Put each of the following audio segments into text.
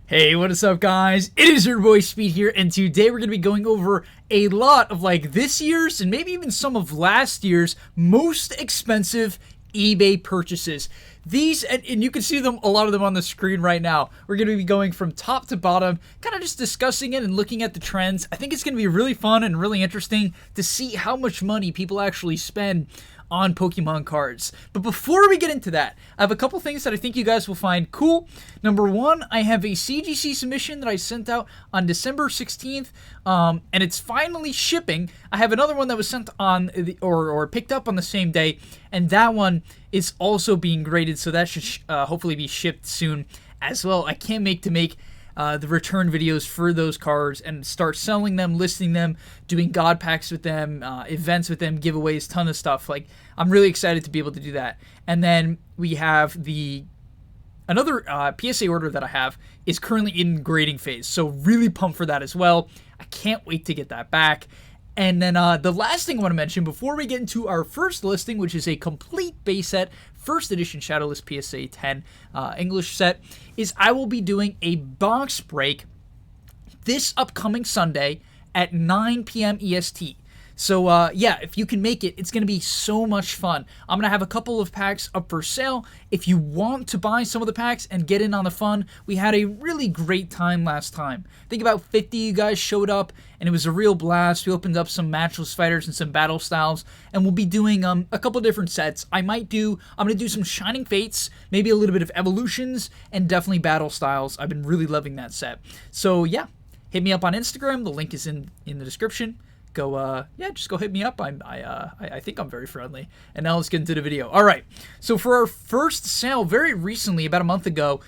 Hey, what is up, guys? It is your boy Speed here, and today we're going to be going over a lot of this year's and maybe even some of last year's most expensive eBay purchases. These, and you can see them, a lot of them on the screen right now. We're going to be going from top to bottom, kind of just discussing it and looking at the trends. I think it's going to be really fun and really interesting to see how much money people actually spend on Pokemon cards. But before we get into that, I have a couple things that I think you guys will find cool. Number one, I have a CGC submission that I sent out on December 16th, and it's finally shipping. I have another one that was sent on or picked up on the same day, and that one is also being graded, so that should hopefully be shipped soon as well. I can't wait to make the return videos for those cards and start selling them, listing them, doing god packs with them, events with them, giveaways, ton of stuff. I'm really excited to be able to do that. And then we have another PSA order that I have is currently in grading phase, so really pumped for that as well. I can't wait to get that back. And then the last thing I want to mention before we get into our first listing, which is a complete base set, first edition Shadowless PSA 10 English set, is I will be doing a box break this upcoming Sunday at 9 p.m. EST. So, yeah, if you can make it, it's going to be so much fun. I'm going to have a couple of packs up for sale. If you want to buy some of the packs and get in on the fun, we had a really great time last time. I think about 50 of you guys showed up, and it was a real blast. We opened up some matchless fighters and some battle styles, and we'll be doing a couple different sets. I'm going to do some Shining Fates, maybe a little bit of Evolutions, and definitely battle styles. I've been really loving that set. So, yeah, hit me up on Instagram. The link is in the description. Just go hit me up. I think I'm very friendly. And now let's get into the video. All right. So for our first sale, very recently, about a month ago,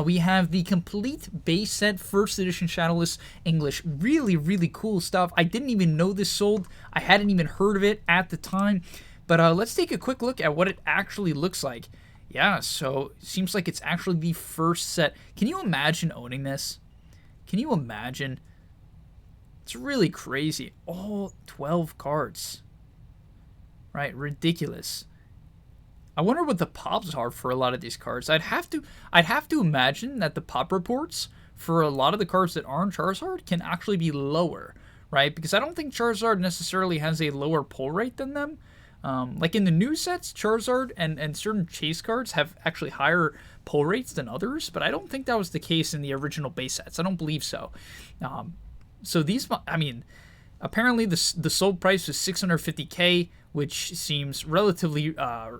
we have the complete base set first edition Shadowless English. Really, really cool stuff. I didn't even know this sold. I hadn't even heard of it at the time. But let's take a quick look at what it actually looks like. Yeah, so it seems like it's actually the first set. Can you imagine owning this? Can you imagine? It's really crazy. All 12 cards. Right? Ridiculous. I wonder what the pops are for a lot of these cards. I'd have to imagine that the pop reports for a lot of the cards that aren't Charizard can actually be lower, right? Because I don't think Charizard necessarily has a lower pull rate than them. Like in the new sets, Charizard and certain chase cards have actually higher pull rates than others, but I don't think that was the case in the original base sets. I don't believe so. So these, I mean, apparently the sold price was $650K, which seems relatively. How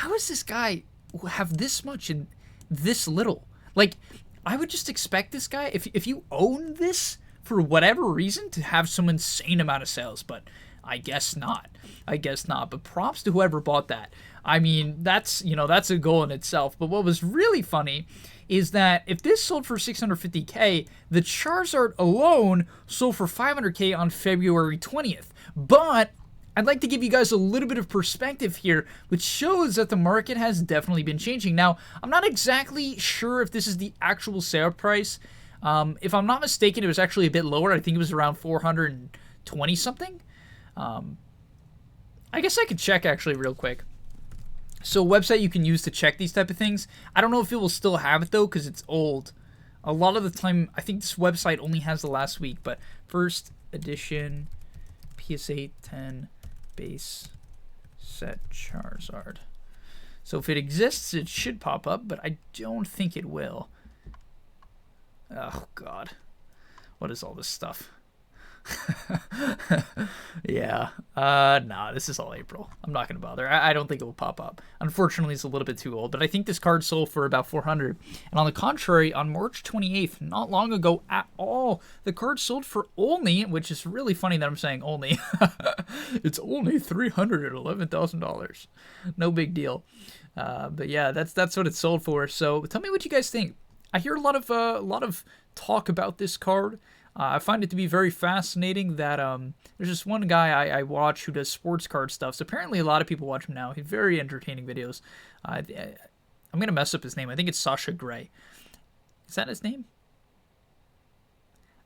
does this guy have this much and this little? Like, I would just expect this guy, if you own this for whatever reason, to have some insane amount of sales, but I guess not. But props to whoever bought that. I mean, that's a goal in itself. But what was really funny is that if this sold for $650K, the Charizard alone sold for $500K on February 20th. But I'd like to give you guys a little bit of perspective here, which shows that the market has definitely been changing. Now, I'm not exactly sure if this is the actual sale price. If I'm not mistaken, it was actually a bit lower. I think it was around 420 something. I guess I could check actually real quick. So a website you can use to check these type of things. I don't know if it will still have it though, because it's old. A lot of the time, I think this website only has the last week, but first edition PSA 10 base set Charizard. So if it exists, it should pop up, but I don't think it will. Oh God, what is all this stuff? Yeah. Nah, this is all April. I'm not gonna bother. I don't think it will pop up. Unfortunately, it's a little bit too old, but I think this card sold for about 400. And on the contrary, on March 28th, not long ago at all, the card sold for only, which is really funny that I'm saying only, it's only $311,000. No big deal. But yeah, that's what it sold for. So tell me what you guys think. I hear a lot of talk about this card. I find it to be very fascinating that there's this one guy I watch who does sports card stuff. So apparently a lot of people watch him now. He's very entertaining videos. I'm going to mess up his name. I think it's Sasha Gray. Is that his name?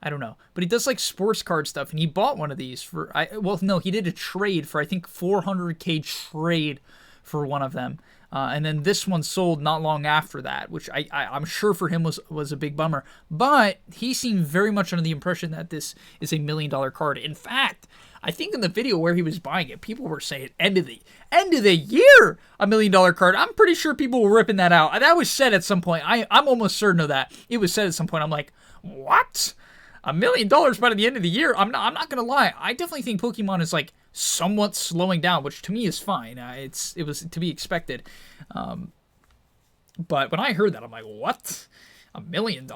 I don't know. But he does like sports card stuff, and he bought one of these he did a trade for, I think, $400K trade for one of them. And then this one sold not long after that, which I'm sure for him was a big bummer. But he seemed very much under the impression that this is $1 million card. In fact, I think in the video where he was buying it, people were saying end of the year, $1 million card. I'm pretty sure people were ripping that out. That was said at some point. I'm almost certain of that. It was said at some point. I'm like, what? $1 million by the end of the year? I'm not gonna lie. I definitely think Pokemon is like somewhat slowing down, which to me is fine. It was to be expected. But when I heard that, I'm like, what? $1 million?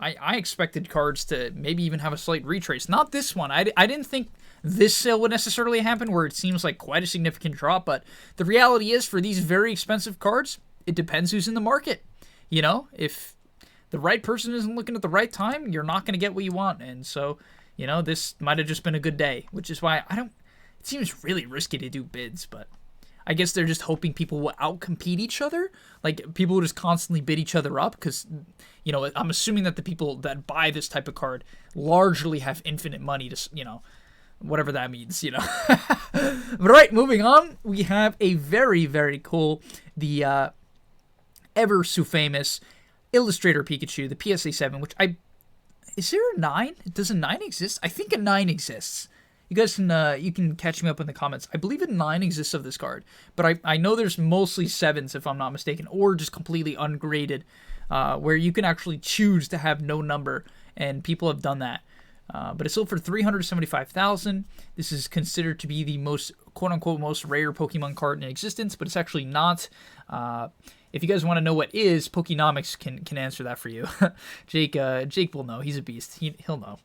I expected cards to maybe even have a slight retrace. Not this one. I didn't think this sale would necessarily happen where it seems like quite a significant drop, but the reality is for these very expensive cards, it depends who's in the market. You know, if the right person isn't looking at the right time, you're not going to get what you want. And so, you know, this might have just been a good day, which is why it seems really risky to do bids, but I guess they're just hoping people will outcompete each other. Like, people will just constantly bid each other up because, you know, I'm assuming that the people that buy this type of card largely have infinite money to, you know, whatever that means, you know. But right, moving on, we have a very, very cool, the ever so famous Illustrator Pikachu, the PSA 7, which is there a 9? Does a 9 exist? I think a 9 exists. You guys can you can catch me up in the comments. I believe a 9 exists of this card, but I know there's mostly 7s if I'm not mistaken, or just completely ungraded, where you can actually choose to have no number, and people have done that. But it sold for $375,000. This is considered to be the most, quote-unquote, most rare Pokemon card in existence, but it's actually not. If you guys want to know what is, Pokenomics can answer that for you. Jake will know. He's a beast. He'll know.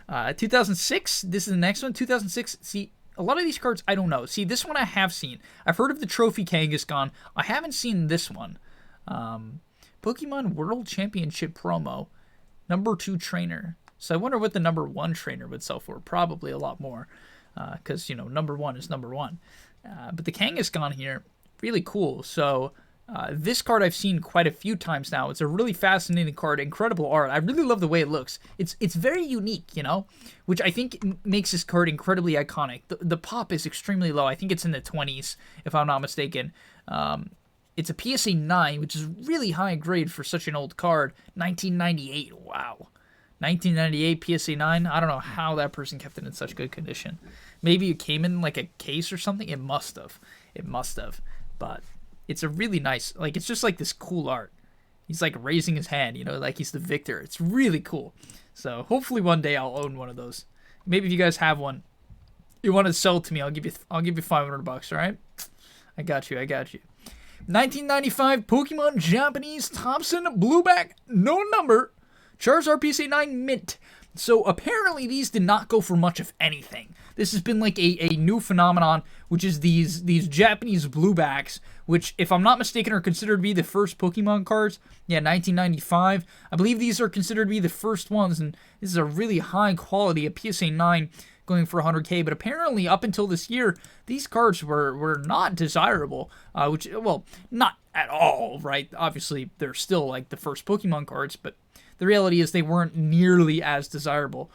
2006, this is the next one. 2006, see, a lot of these cards I don't know. See, this one I have seen. I've heard of the Trophy Kangaskhan. I haven't seen this one. Pokemon World Championship promo. Number 2 trainer. So I wonder what the number 1 trainer would sell for. Probably a lot more. Because, you know, number 1 is number 1. But the Kangaskhan here, really cool. So this card I've seen quite a few times now. It's a really fascinating card, incredible art. I really love the way it looks. It's very unique, you know, which I think makes this card incredibly iconic. The pop is extremely low. I think it's in the 20s, if I'm not mistaken. It's a PSA 9, which is really high grade for such an old card. 1998, wow. 1998 PSA 9. I don't know how that person kept it in such good condition. Maybe it came in like a case or something. It must have. But it's a really nice, like, it's just like this cool art. He's like raising his hand, you know, like he's the victor. It's really cool. So hopefully one day I'll own one of those. Maybe if you guys have one, you want to sell it to me, I'll give you $500, all right? I got you. 1995 Pokemon Japanese Thompson Blueback, no number, Charizard PSA 9 mint. So apparently these did not go for much of anything. This has been like a new phenomenon, which is these Japanese bluebacks, which, if I'm not mistaken, are considered to be the first Pokemon cards. Yeah, 1995. I believe these are considered to be the first ones, and this is a really high quality, a PSA 9 going for 100K. But apparently, up until this year, these cards were not desirable, which, well, not at all, right? Obviously, they're still like the first Pokemon cards, but the reality is they weren't nearly as desirable.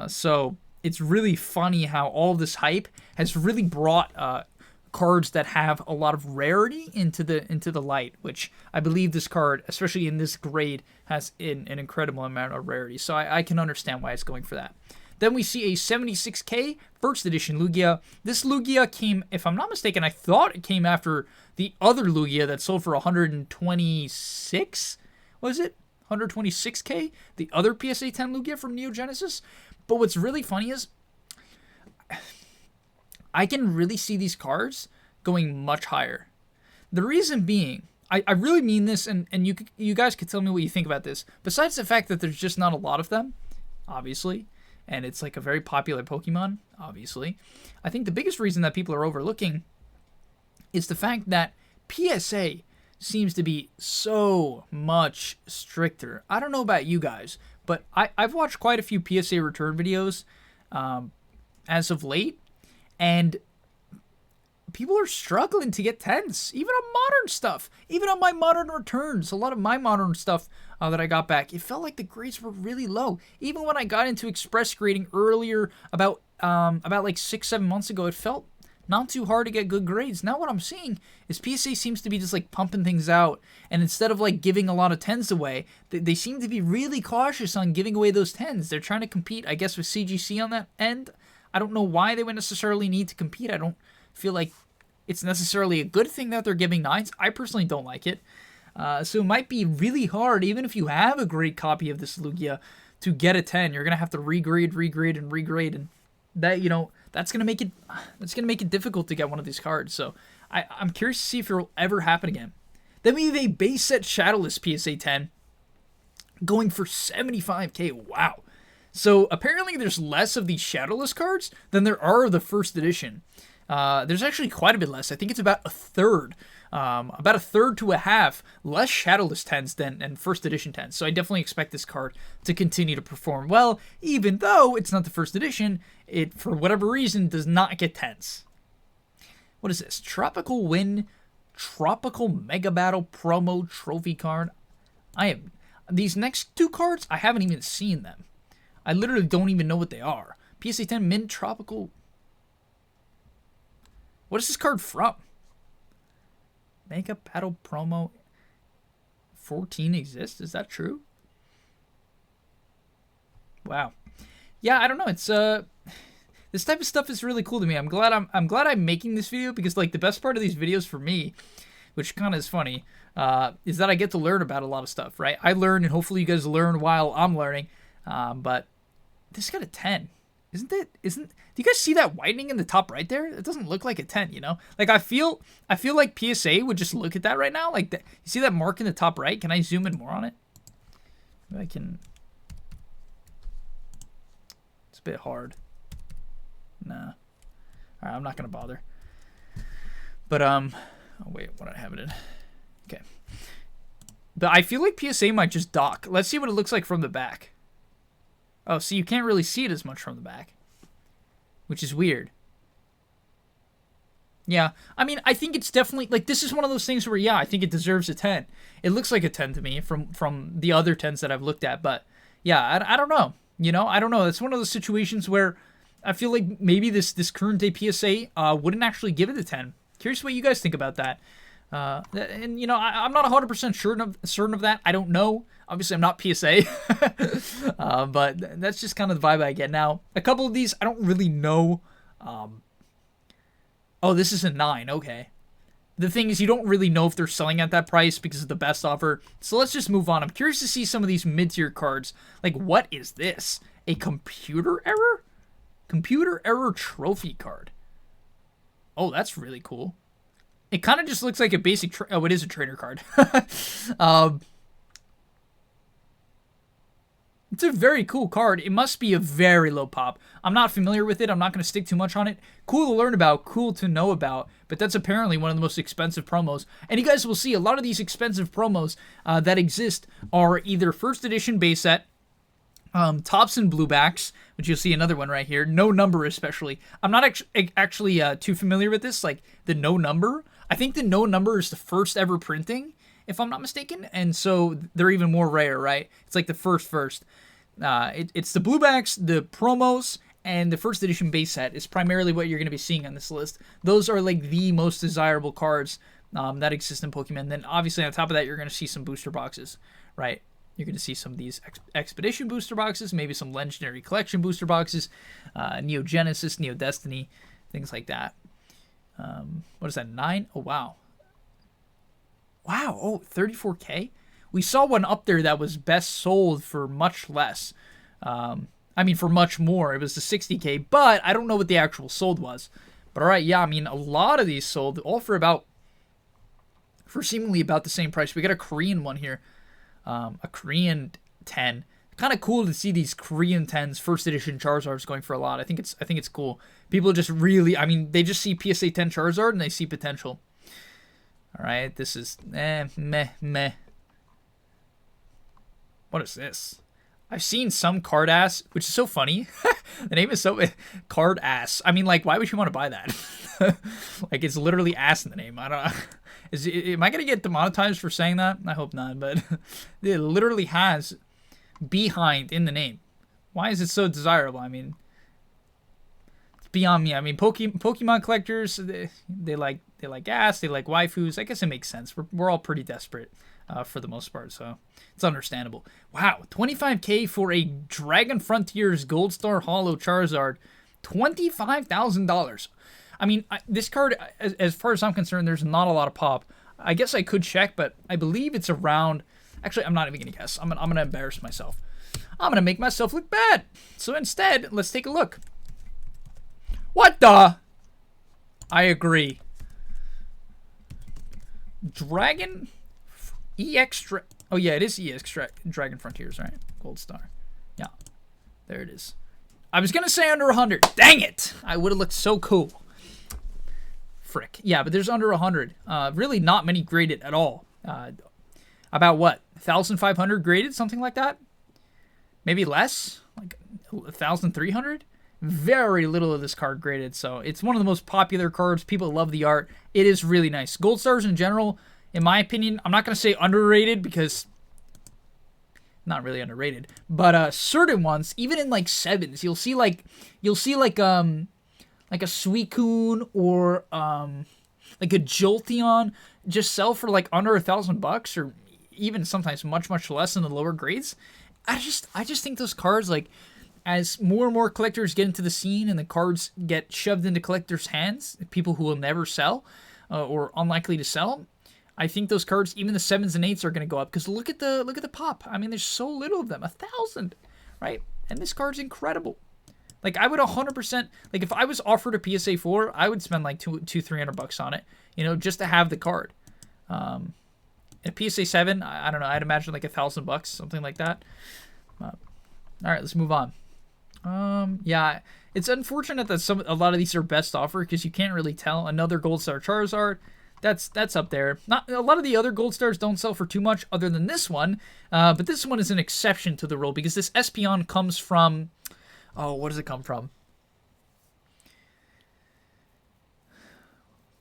So it's really funny how all this hype has really brought cards that have a lot of rarity into the light, which I believe this card, especially in this grade, has an incredible amount of rarity. So I can understand why it's going for that. Then we see a 76K first edition Lugia. This Lugia came, if I'm not mistaken, I thought it came after the other Lugia that sold for 126. Was it 126K? The other PSA 10 Lugia from Neo Genesis. But what's really funny is I can really see these cards going much higher. The reason being, I really mean this, and you guys could tell me what you think about this. Besides the fact that there's just not a lot of them, obviously, and it's like a very popular Pokemon, obviously, I think the biggest reason that people are overlooking is the fact that PSA seems to be so much stricter. I don't know about you guys, but I've watched quite a few PSA return videos as of late, and people are struggling to get 10s, even on modern stuff. Even on my modern returns, a lot of my modern stuff that I got back, it felt like the grades were really low. Even when I got into express grading earlier, about like 6-7 months ago, it felt not too hard to get good grades. Now what I'm seeing is PSA seems to be just like pumping things out, and instead of like giving a lot of 10s away, they seem to be really cautious on giving away those 10s. They're trying to compete, I guess, with CGC on that end. I don't know why they would necessarily need to compete. I don't feel like it's necessarily a good thing that they're giving 9s. I personally don't like it. So it might be really hard, even if you have a great copy of this Lugia, to get a 10. You're gonna have to regrade, and that, you know, that's gonna make it difficult to get one of these cards. So I'm curious to see if it'll ever happen again. Then we have a base set Shadowless PSA 10 going for 75k. Wow. So apparently there's less of these Shadowless cards than there are of the first edition. There's actually quite a bit less. I think it's about a third to a half less Shadowless 10s than first edition 10s. So I definitely expect this card to continue to perform well, even though it's not the first edition. It, for whatever reason, does not get 10s. What is this? Tropical Wind, Tropical Mega Battle promo trophy card. These next two cards, I haven't even seen them. I literally don't even know what they are. PSA 10 Mint Tropical. What is this card from? Mega Battle promo 14 exists? Is that true? Wow. Yeah, I don't know. It's this type of stuff is really cool to me. I'm glad I'm making this video, because like the best part of these videos for me, which kind of is funny, is that I get to learn about a lot of stuff, right? I learn, and hopefully you guys learn while I'm learning. But this got a 10. Do you guys see that whitening in the top right there? It doesn't look like a 10, you know? Like I feel like PSA would just look at that right now. Like, you see that mark in the top right? Can I zoom in more on it? Maybe I can. It's a bit hard. Nah. All right, I'm not gonna bother. But oh wait, what did I have it in? Okay. But I feel like PSA might just dock. Let's see what it looks like from the back. Oh, so you can't really see it as much from the back, which is weird. Yeah, I mean, I think it's definitely, like, this is one of those things where, yeah, I think it deserves a 10. It looks like a 10 to me from the other 10s that I've looked at, but, yeah, I don't know. You know, I don't know. It's one of those situations where I feel like maybe this current day PSA wouldn't actually give it a 10. Curious what you guys think about that. And, you know, I'm not 100% certain of that. I don't know. Obviously, I'm not PSA. But that's just kind of the vibe I get. Now, a couple of these, I don't really know. Oh, this is a 9. Okay. The thing is, you don't really know if they're selling at that price because of the best offer. So let's just move on. I'm curious to see some of these mid-tier cards. Like, what is this? A computer error? Computer error trophy card. Oh, that's really cool. It kind of just looks like a basic... Oh, it is a trainer card. It's a very cool card. It must be a very low pop. I'm not familiar with it. I'm not going to stick too much on it. Cool to learn about, cool to know about, but that's apparently one of the most expensive promos. And you guys will see a lot of these expensive promos that exist are either first edition base set, tops and bluebacks, which you'll see another one right here. No number especially. I'm not actually too familiar with this, like the no number. I think the no number is the first ever printing, if I'm not mistaken, and so they're even more rare, right? It's like the first. It's the bluebacks, the promos, and the first edition base set is primarily what you're going to be seeing on this list. Those are like the most desirable cards that exist in Pokemon. Then obviously on top of that, you're going to see some booster boxes, right? You're going to see some of these Expedition booster boxes, maybe some Legendary Collection booster boxes, Neo Genesis, Neo Destiny, things like that. What is that, 9? Oh, wow. Wow, oh, 34K? We saw one up there that was best sold for much less. I mean, for much more. It was the 60K, but I don't know what the actual sold was. But all right, yeah, I mean, a lot of these sold, all for seemingly about the same price. We got a Korean one here. A Korean 10. Kind of cool to see these Korean 10s, first edition Charizards going for a lot. I think it's cool. People just really, I mean, they just see PSA 10 Charizard and they see potential. All right, this is meh. What is this? I've seen some card ass, which is so funny. The name is so card ass. I mean, like, why would you want to buy that? Like, it's literally ass in the name. I don't know. Am I gonna get demonetized for saying that? I hope not. But it literally has behind in the name. Why is it so desirable? I mean, beyond me. I mean, Pokemon collectors, they like gas, they like waifus. I guess it makes sense. We're all pretty desperate for the most part, so it's understandable. Wow, 25K for a Dragon Frontiers Gold Star Holo Charizard, $25,000. I mean, this card, as far as I'm concerned, there's not a lot of pop. I guess I could check, but I believe it's around. Actually, I'm not even gonna guess. I'm gonna embarrass myself. I'm gonna make myself look bad. So instead, let's take a look. What the? I agree. Dragon EX. Oh yeah, it is EX Dragon Frontiers, right? Gold Star. Yeah, there it is. I was gonna say under 100. Dang it! I would have looked so cool. Frick. Yeah, but there's under 100. Really not many graded at all. About what? 1,500 graded, something like that. Maybe less, like 1,300. Very little of this card graded, so it's one of the most popular cards. People love the art. It is really nice. Gold Stars in general, in my opinion, I'm not gonna say underrated because not really underrated, but certain ones, even in like sevens, you'll see like a Suicune or like a Jolteon just sell for like under $1,000, or even sometimes much less in the lower grades. I just think those cards, like, as more and more collectors get into the scene and the cards get shoved into collectors' hands, people who will never sell or unlikely to sell, I think those cards, even the 7s and 8s, are going to go up, because look at the pop. I mean, there's so little of them, 1,000, right? And this card's incredible. Like, I would 100%, like, if I was offered a PSA 4, I would spend like $200-300 on it, you know, just to have the card. A PSA 7, I don't know, I'd imagine like $1,000, something like that. All right, let's move on. Yeah, it's unfortunate that a lot of these are best offer, because you can't really tell. Another Gold Star Charizard, that's up there. Not a lot of the other Gold Stars don't sell for too much, other than this one. But this one is an exception to the rule, because this Espeon comes from, oh, what does it come from?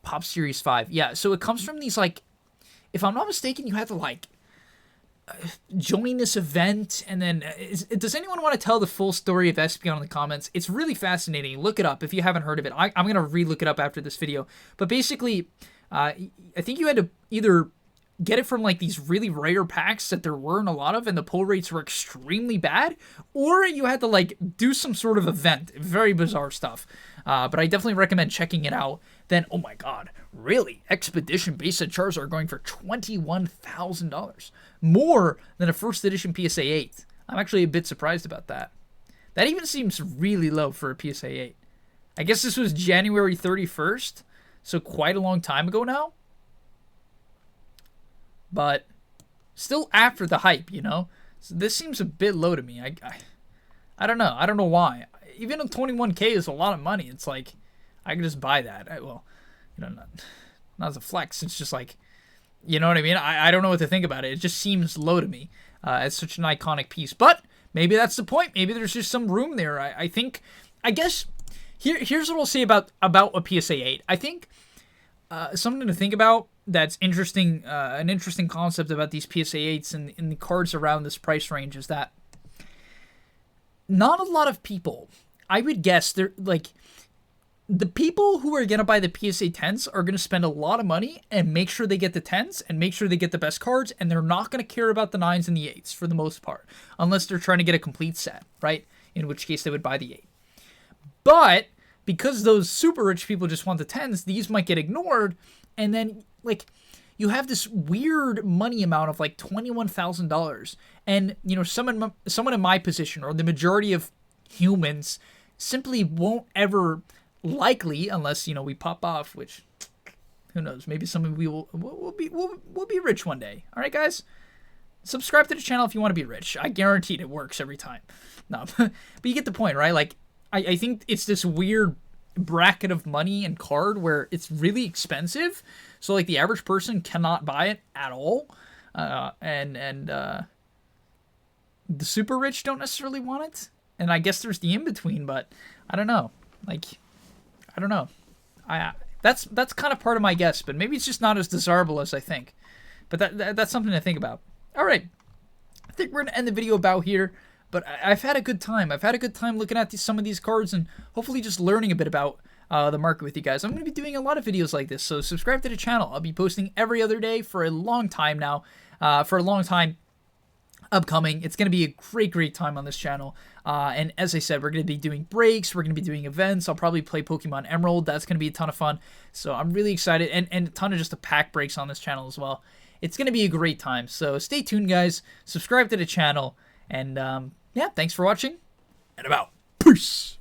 Pop Series 5. Yeah, so it comes from these, like, if I'm not mistaken, you have to, like, join this event, and then does anyone want to tell the full story of Espeon in the comments? It's really fascinating. Look it up if you haven't heard of it. I'm going to re-look it up after this video. But basically, I think you had to either get it from like these really rare packs that there weren't a lot of and the pull rates were extremely bad, or you had to like do some sort of event. Very bizarre stuff. But I definitely recommend checking it out. Then, oh my god, really? Expedition base set Charizard are going for $21,000. More than a first edition PSA 8. I'm actually a bit surprised about that. That even seems really low for a PSA 8. I guess this was January 31st, so quite a long time ago now. But still after the hype, you know? So this seems a bit low to me. I don't know. I don't know why. Even though 21K is a lot of money, it's like, I can just buy that. Well, you know, not as a flex. It's just like, you know what I mean? I don't know what to think about it. It just seems low to me as such an iconic piece. But maybe that's the point. Maybe there's just some room there. I guess, here's what I'll say about a PSA 8. I think something to think about that's interesting, an interesting concept about these PSA 8s and the cards around this price range is that not a lot of people, I would guess, they're like, the people who are going to buy the PSA 10s are going to spend a lot of money and make sure they get the 10s and make sure they get the best cards, and they're not going to care about the 9s and the 8s for the most part, unless they're trying to get a complete set, right? In which case they would buy the 8. But because those super rich people just want the 10s, these might get ignored, and then, like, you have this weird money amount of like $21,000, and, you know, someone in my position, or the majority of humans, simply won't ever, likely, unless, you know, we pop off, which, who knows, maybe some of we we'll be rich one day. All right, guys, subscribe to the channel if you want to be rich. I guarantee it works every time. No, but you get the point, right? Like, I think it's this weird bracket of money and card where it's really expensive, so like the average person cannot buy it at all, and the super rich don't necessarily want it, and I guess there's the in between, but I don't know, like, I don't know, that's kind of part of my guess, but maybe it's just not as desirable as I think, but that's something to think about. All right, I think we're gonna end the video about here. But I've had a good time. I've had a good time looking at some of these cards and hopefully just learning a bit about the market with you guys. I'm going to be doing a lot of videos like this, so subscribe to the channel. I'll be posting every other day for a long time now, for a long time upcoming. It's going to be a great time on this channel. And as I said, we're going to be doing breaks. We're going to be doing events. I'll probably play Pokemon Emerald. That's going to be a ton of fun. So I'm really excited. And a ton of just the pack breaks on this channel as well. It's going to be a great time. So stay tuned, guys. Subscribe to the channel. And yeah, thanks for watching. And I'm out. Peace.